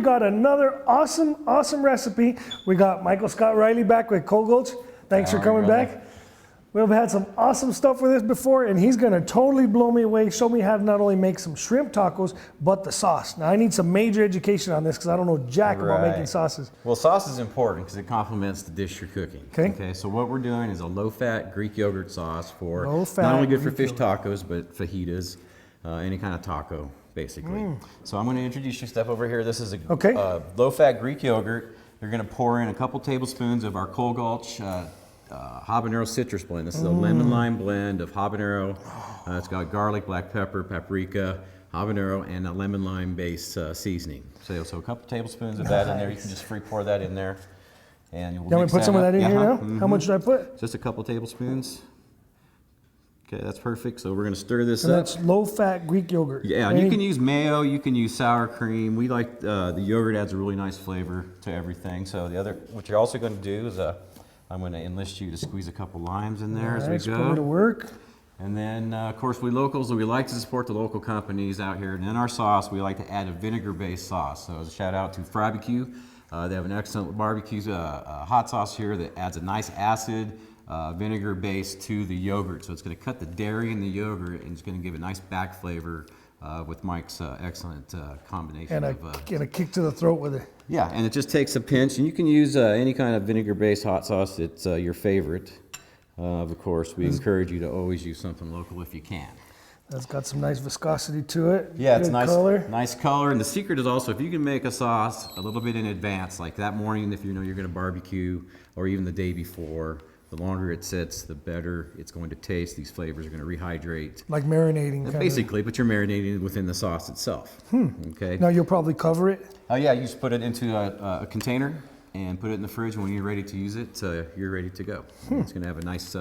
got another awesome recipe. We got Michael Scott Reilly back with Cold Gulch. Thanks for coming back. We've had some awesome stuff with this before, and he's gonna totally blow me away, show me how to not only make some shrimp tacos, but the sauce. Now I need some major education on this because I don't know jack about making sauces. Well, sauce is important because it complements the dish you're cooking. Okay, so what we're doing is a low-fat Greek yogurt sauce for not only good for fish tacos, but fajitas, any kind of taco, basically. So I'm gonna introduce you step over here. This is a low-fat Greek yogurt. You're gonna pour in a couple tablespoons of our Cold Gulch habanero citrus blend. This is a lemon lime blend of habanero. It's got garlic, black pepper, paprika, habanero, and a lemon lime based seasoning. So a couple tablespoons of that in there. You can just free pour that in there. And we'll put some of that in here now? How much should I put? Just a couple tablespoons. Okay, that's perfect. So we're going to stir this up. That's low-fat Greek yogurt. Yeah, and you can use mayo, you can use sour cream. We like the yogurt adds a really nice flavor to everything. So what you're also going to do is I'm going to enlist you to squeeze a couple limes in there as we go. Put it to work. And then, of course, we locals, we like to support the local companies out here. And in our sauce, we like to add a vinegar-based sauce. So a shout out to Barbecue. They have an excellent barbecue hot sauce here that adds a nice acid vinegar base to the yogurt. So it's going to cut the dairy in the yogurt, and it's going to give a nice back flavor with Mike's excellent combination. And a kick to the throat with it. Yeah, and it just takes a pinch, and you can use any kind of vinegar-based hot sauce that's your favorite. Of course, we encourage you to always use something local if you can. That's got some nice viscosity to it. Yeah, it's nice color. And the secret is also if you can make a sauce a little bit in advance, like that morning if you know you're going to barbecue, or even the day before, the longer it sits, the better it's going to taste. These flavors are going to rehydrate. Like marinating. Basically, but you're marinating within the sauce itself. Okay. Now you'll probably cover it? Oh yeah, you just put it into a container and put it in the fridge. When you're ready to use it, you're ready to go. It's going to have a nice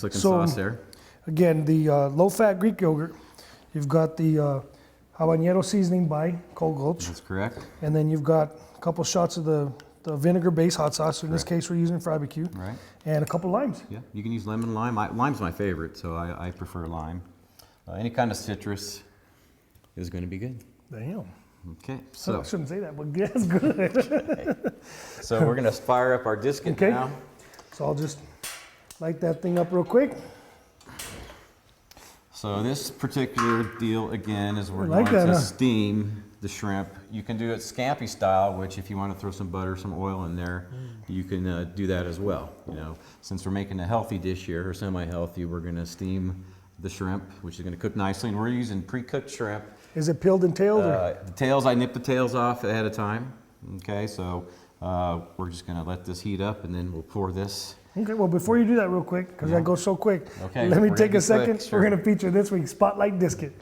looking sauce there. Again, the low-fat Greek yogurt. You've got the habanero seasoning by Cold Gulch. That's correct. And then you've got a couple shots of the vinegar-based hot sauce. In this case, we're using barbecue. Right. And a couple limes. Yeah, you can use lemon lime. Lime's my favorite, so I prefer lime. Any kind of citrus is going to be good. Damn. Okay, so I shouldn't say that, but that's good. Okay. So we're going to fire up our disket now. So I'll just light that thing up real quick. So this particular deal, again, is we're going to steam the shrimp. You can do it scampi style, which if you want to throw some butter, some oil in there, you can do that as well. You know, since we're making a healthy dish here, or semi-healthy, we're going to steam the shrimp, which is going to cook nicely, and we're using pre-cooked shrimp. Is it peeled and tailed? The tails, I nip the tails off ahead of time. Okay, so we're just going to let this heat up, and then we'll pour this. Okay, well, before you do that real quick, because that goes so quick, okay, let me take a second. Sure. We're going to feature this week's Spotlight Disket.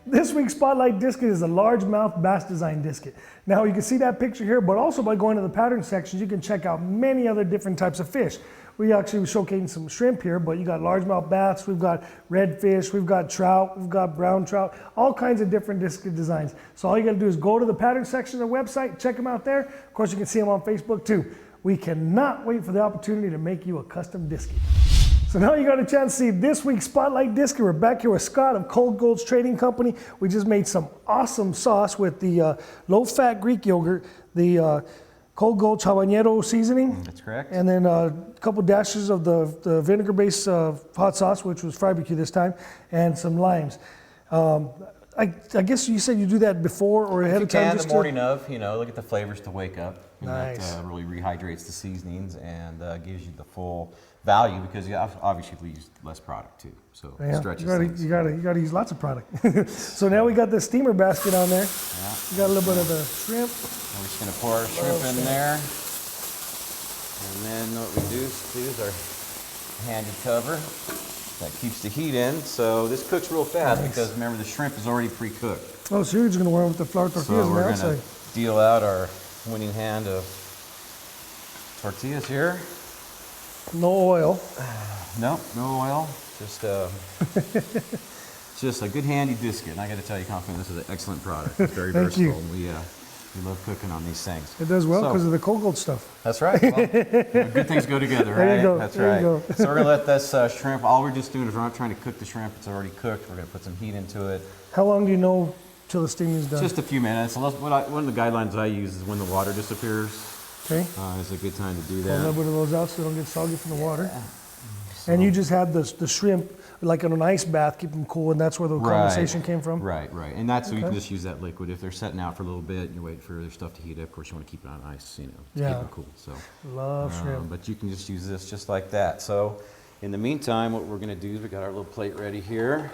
This week's Spotlight Disket is a largemouth bass design disket. Now you can see that picture here, but also by going to the pattern sections, you can check out many other different types of fish. We actually were showcasing some shrimp here, but you got largemouth bass, we've got redfish, we've got trout, we've got brown trout, all kinds of different disket designs. So all you gotta do is go to the pattern section of the website, check them out there. Of course, you can see them on Facebook too. We cannot wait for the opportunity to make you a custom disket. So now you got a chance to see this week's Spotlight Disket. We're back here with Scott of Cold Gulch Trading Company. We just made some awesome sauce with the low-fat Greek yogurt, the Cold Gulch habanero seasoning. That's correct. And then a couple dashes of the vinegar-based hot sauce, which was barbecue this time, and some limes. I guess you said you do that before or ahead of time? You can, the morning of, you know, look at the flavors to wake up. And nice. That really rehydrates the seasonings and gives you the full value because you obviously use less product too. So it stretches things. You gotta use lots of product. So now we got the steamer basket on there. Yeah. We got a little bit of the shrimp. And we're just gonna pour our shrimp in there. And then what we do is our handy cover. That keeps the heat in. So this cooks real fast because remember the shrimp is already pre-cooked. Oh, so you're just gonna warm up the flour tortillas so on the outside. So we're gonna deal out our winning hand of tortillas here. No oil. No oil. Just a good handy disket. And I got to tell you, confident, this is an excellent product. It's very versatile. you. And We love cooking on these things. It does well because of the cold gold stuff. That's right. Well, good things go together, right? There you go. That's there right. You go. So we're gonna let this shrimp. All we're just doing is we're not trying to cook the shrimp. It's already cooked. We're gonna put some heat into it. How long do you know till the steaming is done? Just a few minutes. One of the guidelines I use is when the water disappears. Okay. It's a good time to do Pull that. a little bit of those out so they don't get soggy from the water. And you just had the shrimp like in an ice bath, keep them cool, and that's where the condensation came from? Right. And that's so you can just use that liquid. If they're setting out for a little bit and you're waiting for their stuff to heat up, of course you want to keep it on ice, to keep them cool. So love shrimp. But you can just use this just like that. So in the meantime, what we're going to do is we got our little plate ready here.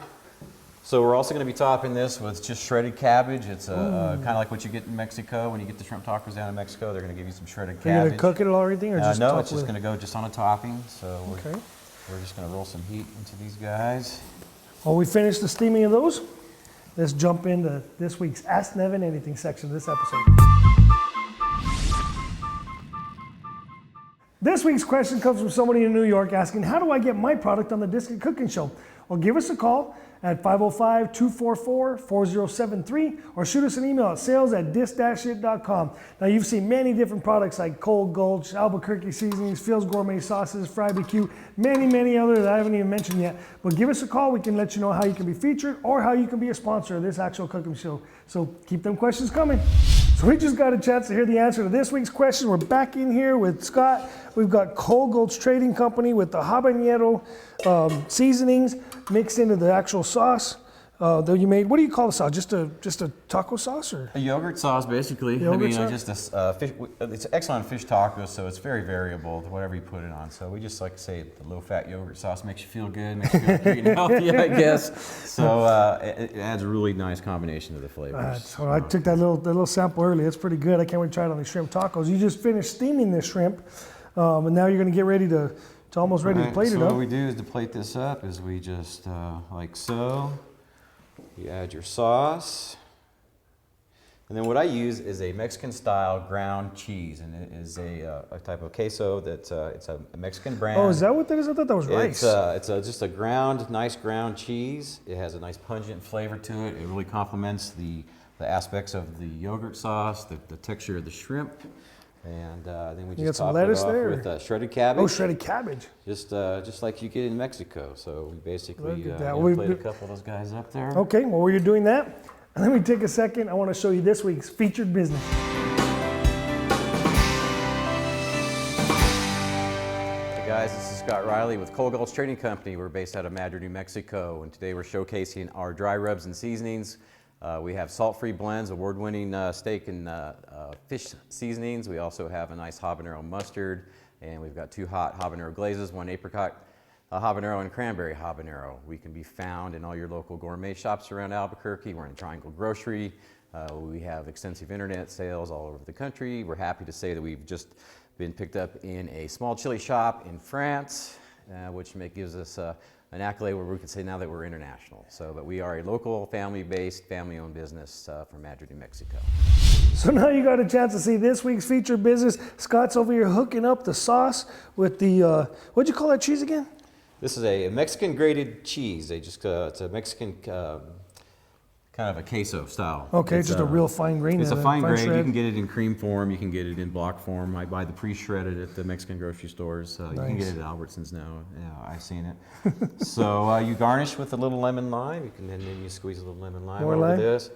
So we're also going to be topping this with just shredded cabbage. It's kind of like what you get in Mexico. When you get the shrimp tacos down in Mexico, they're going to give you some shredded cabbage. You're going to cook it or anything? Or just no, it's just going to go just on a topping. So okay. We're just going to roll some heat into these guys. While we finish the steaming of those, let's jump into this week's Ask Nevin Anything section of this episode. This week's question comes from somebody in New York asking, how do I get my product on the Disc Cooking Show? Well, give us a call at 505-244-4073 or shoot us an email at sales@disc-it.com. Now, you've seen many different products like Cold Gulch, Albuquerque Seasonings, Phil's Gourmet Sauces, Fry-B-Q, many others that I haven't even mentioned yet. But give us a call. We can let you know how you can be featured or how you can be a sponsor of this actual cooking show. So keep them questions coming. So we just got a chance to hear the answer to this week's question. We're back in here with Scott. We've got Cold Gulch Trading Company with the habanero seasonings mixed into the actual sauce that you made. What do you call the sauce? Just a taco sauce, or a yogurt sauce, basically. Just a fish. It's excellent fish tacos, so it's very variable to whatever you put it on. So we just like to say the low-fat yogurt sauce makes you feel good, makes you feel like you're eating healthy, I guess. So it adds a really nice combination to the flavors. So I took that little sample early. It's pretty good. I can't wait to try it on the shrimp tacos. You just finished steaming this shrimp, and now you're going to get ready to almost ready to plate it up. So what we do is to plate this up is we just like so. You add your sauce, and then what I use is a Mexican-style ground cheese, and it is a type of queso that it's a Mexican brand. Oh, is that what that is? I thought that was rice. It's just a nice ground cheese. It has a nice pungent flavor to it. It really complements the aspects of the yogurt sauce, the texture of the shrimp. And then we just top it off with shredded cabbage. Oh, shredded cabbage. Just like you get in Mexico. So we basically plate a couple of those guys up there. Okay, well, while you're doing that, let me take a second. I want to show you this week's featured business. Hey guys, this is Scott Reilly with Cold Gulch Trading Company. We're based out of Madrid, New Mexico, and today we're showcasing our dry rubs and seasonings. We have salt-free blends, award-winning steak and fish seasonings. We also have a nice habanero mustard, and we've got 2 hot habanero glazes, 1 apricot habanero and cranberry habanero. We can be found in all your local gourmet shops around Albuquerque. We're in Triangle Grocery. We have extensive internet sales all over the country. We're happy to say that we've just been picked up in a small chili shop in France, which gives us an accolade where we can say now that we're international. But we are a local, family-based, family-owned business from Madrid, New Mexico. So now you got a chance to see this week's featured business. Scott's over here hooking up the sauce with the, what'd you call that cheese again? This is a Mexican grated cheese. It's a Mexican kind of a queso style. Okay, it's just a real fine grain. It's a fine grain. Shred. You can get it in cream form. You can get it in block form. I buy the pre-shredded at the Mexican grocery stores. Nice. You can get it at Albertsons now. Yeah, I've seen it. So you garnish with a little lemon lime. You can then you squeeze a little lemon lime over this.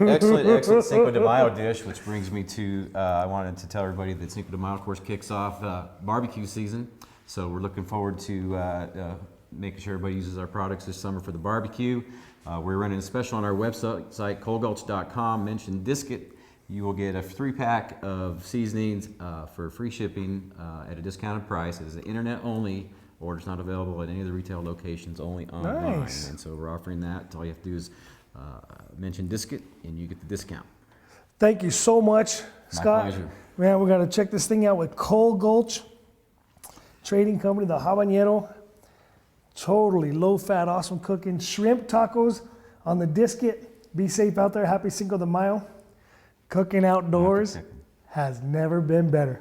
Excellent Cinco de Mayo dish, which brings me to, I wanted to tell everybody that Cinco de Mayo, of course, kicks off barbecue season. So we're looking forward to making sure everybody uses our products this summer for the barbecue. We're running a special on our website, coldgulch.com. Mention Disc-it. You will get a 3-pack of seasonings for free shipping at a discounted price. It is an internet-only order. It's not available at any of the retail locations, only online. Nice. And so we're offering that. All you have to do is mention Disc-it, and you get the discount. Thank you so much, Scott. My pleasure. Man, we got to check this thing out with Cold Gulch Trading Company, the habanero. Totally low-fat, awesome cooking. Shrimp tacos on the Disc-it. Be safe out there. Happy Cinco de Mayo. Cooking outdoors has never been better.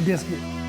Biscuit.